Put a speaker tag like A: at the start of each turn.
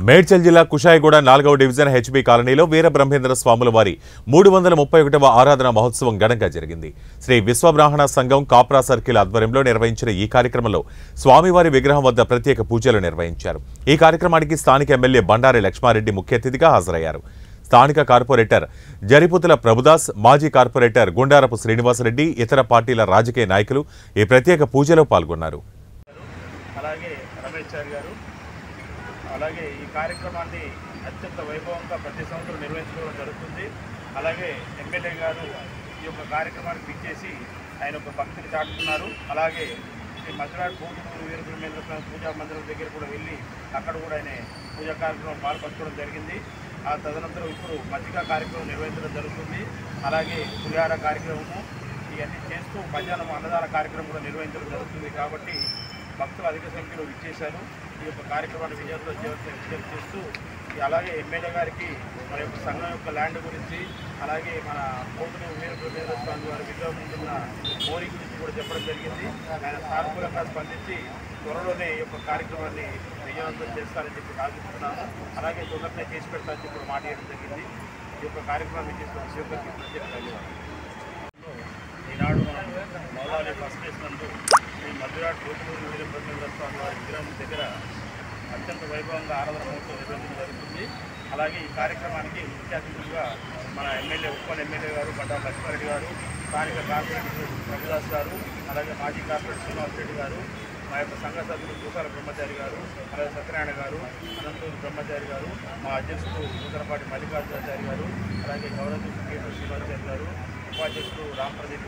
A: మేడ్చల్ జిల్లా కుషాయిగూడ 4వ division HB కాలనీలో వీరబ్రహ్మేంద్ర స్వాముల వారి 331వ ఆరాధన మహోత్సవం ఘనంగా జరిగింది. శ్రీ విశ్వబ్రాహ్మణ సంఘం కాప్రా సర్కిల్ ఆధ్వర్యంలో నిర్వహించిన ఈ కార్యక్రమంలో స్వామివారి విగ్రహం వద్ద ప్రత్యేక పూజలు నిర్వహించారు. ఈ కార్యక్రమానికి స్థానిక ఎమ్మెల్యే బండారి లక్ష్మారెడ్డి ముఖ్య అతిథిగా హాజరయ్యారు. స్థానిక కార్పొరేటర్ జరిపుతుల ప్రభుదాస్, మాజీ కార్పొరేటర్ గుండారపు శ్రీనివాసరెడ్డి, ఇతర పార్టీల రాజకీయ నాయకులు ఈ ప్రత్యేక పూజలో పాల్గొన్నారు.
B: అలాగే ఈ కార్యక్రమాన్ని అత్యంత వైభవంగా ప్రతి సంవత్సరం నిర్వహించుకోవడం జరుగుతుంది. అలాగే ఎమ్మెల్యే గారు ఈ యొక్క కార్యక్రమానికి పిలిచేసి ఆయన ఒక భక్తిని చాటుతున్నారు. అలాగే శ్రీ మధురాడు భూములు వీరబ్రహ్మేంద్ర స్వామి పూజా మందిరం దగ్గర కూడా వెళ్ళి అక్కడ కూడా ఆయన పూజా కార్యక్రమం పాల్పంచుకోవడం జరిగింది. ఆ తదనంతరం ఇప్పుడు మజ్జిగ కార్యక్రమం నిర్వహించడం జరుగుతుంది. అలాగే పులిహార కార్యక్రమము ఇవన్నీ చేస్తూ మధ్యాహ్నం అన్నదాన కార్యక్రమం కూడా నిర్వహించడం జరుగుతుంది. కాబట్టి భక్తులు అధిక సంఖ్యలో విచ్చేశారు. ఈ యొక్క కార్యక్రమాన్ని విజయం చేస్తూ అలాగే ఎమ్మెల్యే గారికి మన యొక్క సంఘం యొక్క ల్యాండ్ గురించి, అలాగే మన పోతులు వీరబ్రహ్మేంద్ర స్వామి వారి విగ్రహం ఉంటున్న మోరీ గురించి కూడా చెప్పడం జరిగింది. ఆయన సానుకూలంగా స్పందించి త్వరలోనే ఈ యొక్క కార్యక్రమాన్ని విజయవంతం చేస్తారని చెప్పి ఆశిస్తున్నాను. అలాగే తొందరనే చేసి పెడతారని చెప్పి మాట ఇవ్వడం జరిగింది. ఈ యొక్క కార్యక్రమాన్ని చేసిన శివగారికి ప్రత్యేక ధన్యవాదాలు. ఈనాడు మనం మౌలాలి ఫస్ట్ చేసినందుకు శ్రీ మధురాడు భూతులూరు వీరబ్రహ్మేంద్ర స్వామి వారి విగ్రహం దగ్గర అత్యంత వైభవంగా ఆరాధన మహోత్సవం నిర్వహించడం జరుగుతుంది. అలాగే ఈ కార్యక్రమానికి ముఖ్య అతిథులుగా మన ఎమ్మెల్యే ఉప్పల్ ఎమ్మెల్యే గారు బండారు లక్ష్మారెడ్డి గారు, స్థానిక కార్పొరేటర్ ప్రభుదాస్ గారు, అలాగే మాజీ కార్పొరేటర్ శ్రీనివాసరెడ్డి గారు, మా యొక్క సంఘ సభ్యులు పూసాల బ్రహ్మచారి గారు, అలాగే సత్యనారాయణ గారు, అనంతూరు బ్రహ్మచారి గారు, మా అధ్యక్షుడు నూతనపాటి మల్లికార్జునాచారి గారు, అలాగే గౌరవ శ్రీనివాసాచారి గారు, ఉపాధ్యక్షుడు రామప్రదీప్ గారు.